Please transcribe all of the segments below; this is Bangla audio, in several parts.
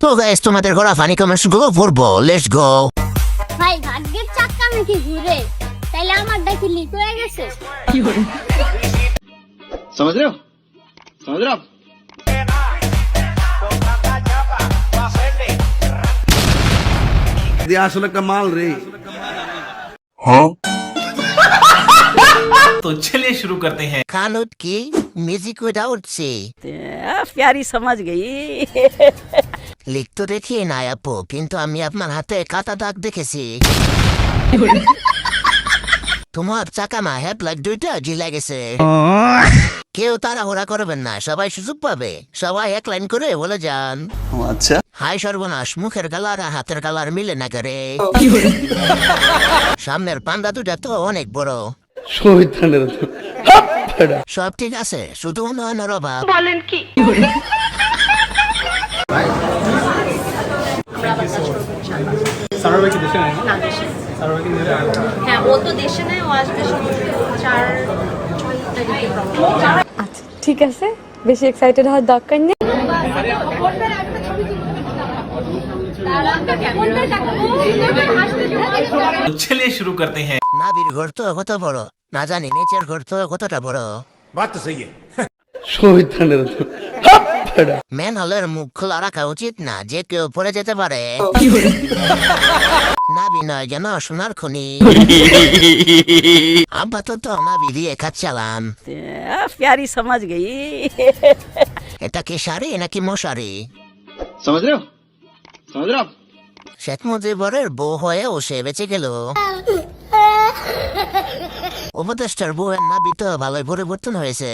তো গাইস তোমাদের ঘোরা ফানি কমেন্টস গুলো পড়বো, লেটস গো। ভাই ভাগ্যের চাক্কা নাকি ঘুরে, তাইলে আমার ডাকি লিক হয়ে গেছে। समझ रहे हो समझ रहे हो आप? আসলে একটা মাল রে। तो चलिए शुरू करते हैं। খানুত কি মিউজিক ওটা উঠছে, प्यारी समझ गई। লিখ তো দেখি না আপু, কিন্তু আমি আপনার হাতে কাটা দাগ দেখেছি। তোমার চাকা মা হেডলাইট দুইটা জিলা গেছে। কেউ তাড়াহুড়া করবেন না, সবাই সুযোগ পাবে। সবাই এক লাইন করে বলে যান। আচ্ছা, হাই সর্বনাশ, মুখের কালার আর হাতের কালার মিলে না করে। সামনের পান্ডা দুটা তো অনেক বড়। শহীদানের সব ঠিক আছে, শুধু উন্নয়নের অভাব। বলেন কি? হ্যাঁ, ও তো দেশে নেই, ও আসবে আচ্ছা ঠিক আছে, বেশি এক্সাইটেড হওয়ার দরকার নেই। तो चलिए शुरू करते हैं। নাবির ঘর তো কত বড়, না জানি নিচের ঘর তো কতটা বড়। শহীদানের ম্যান হলের মুখ খোলা রাখা উচিত না, যে কেউ পড়ে যেতে পারে। নাবি নয় যেন সোনার খনি। আপাতত নাবি দিয়ে খাচ্ছিলাম। प्यारी समझ गई। এটা কি শাড়ি নাকি মশারি? समझ रहे हो समझ रहे हो आप? শেখ মুজিবরের বউ হয়েও সে বেঁচে গেল। উপদেষ্টার বউয়ের নাবি তো ভালোই পরিবর্তন হয়েছে।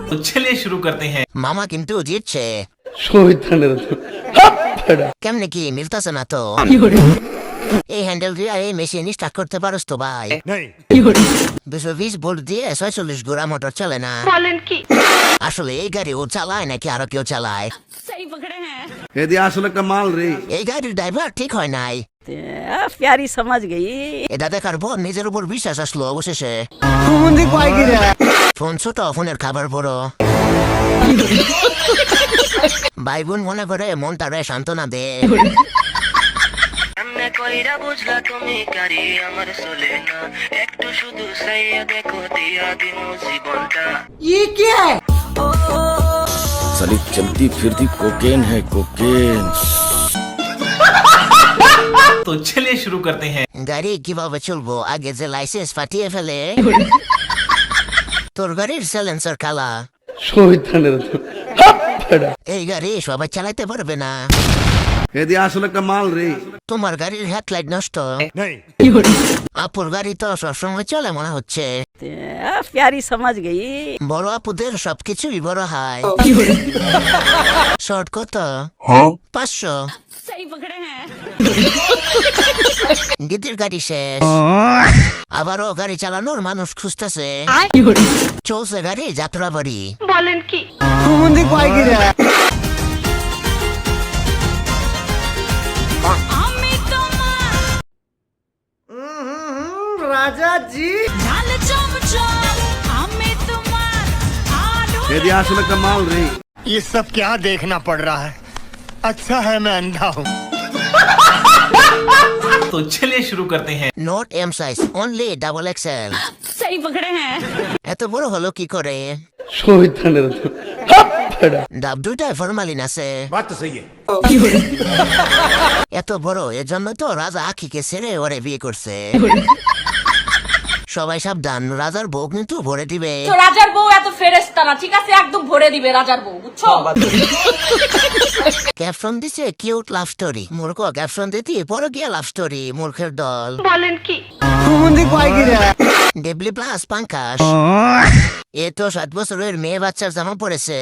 तो चलिए शुरू करते हैं। মামা কিন্তু জিতছে। শহীদানের কেমনে কি মিলতেছে না তো। এই হ্যান্ডেল দিয়ে এই মেশিন স্টার্ট করতে পারস তো ভাই? 220 ভোল্ট দিয়ে 46 গোড়া মোটর চলে না। বলেন কি? আসলে এই গাড়ি ও চালায় নাকি আরো কেউ চালায়? सही पकड़े हैं। এদি আসলে একটা মাল রে। এই গাড়ির ড্রাইভার ঠিক হয় নাই। प्यारी समझ गई। এটা দেখার পর নিজের উপর বিশ্বাস আসলো অবশেষে। ফোন ছোট, ফোনের খাবার বড়। ভাই বোন মনে করে মনটারে সান্ত্বনা দে। বুঝলা তুমি কারি আমার চলে না, একটু শুধু চাইয়া দেখো দিয়া দিন জীবনটা। साली चलती फिरती कोकेन है कोकेन। तो चलिए शुरू करते हैं। গাড়ি কিভাবে চলবো, আগে যে লাইসেন্স ফাটিয়ে ফেলে। তোর গাড়ির সাইলেন্সার কালা। শহীদানের এই গাড়ি সবাই চালাইতে পারবে না। এদি আসলে একটা মাল রে। তোমার গাড়ির হেডলাইট নষ্ট। আপুর গাড়ি তো সবসময় চলে মনে হচ্ছে। प्यारी समझ गई। বড় আপুদের সবকিছুই বড় হয়। শর্ট কত? 500। सही पकड़े हैं। গীতির গাড়ি শেষ। আবারও গাড়ি চালানোর মানুষ খুঁজতেছে। চলছে গাড়ি যাত্রা বাড়ি। বলেন কি? এদি আসলে একটা মাল রে। ये सब क्या देखना पड़ रहा है? अच्छा है मैं अंधा हूँ। तो चलिए शुरू करते हैं। Not M size, only double XL. सही पकड़े हैं। এত বড় হলো কি করে? শহীদানের ডাব দুইটায় ফরমালিন আছে। এত বড়, এজন্য তো রাজা আখিকে ছেড়ে ওরে বিয়ে করছে। সবাই সাবধান, রাজার বউ কিন্তু ভরে দিবে। তো রাজার বউ এত ফেরেশতা না, ঠিক আছে? একদম ভরে দিবে রাজার বউ, বুঝছো? ক্যাপশন দিছে কিউট লাভ স্টোরি। মূর্খ ক্যাপশন দিতে পরে গিয়ে লাভ স্টোরি, মূর্খের দল। বলেন কি? ডেবলি প্লাস পাঙ্কাশ। এ তো 7 বছরের মেয়ে বাচ্চার জামা পড়েছে।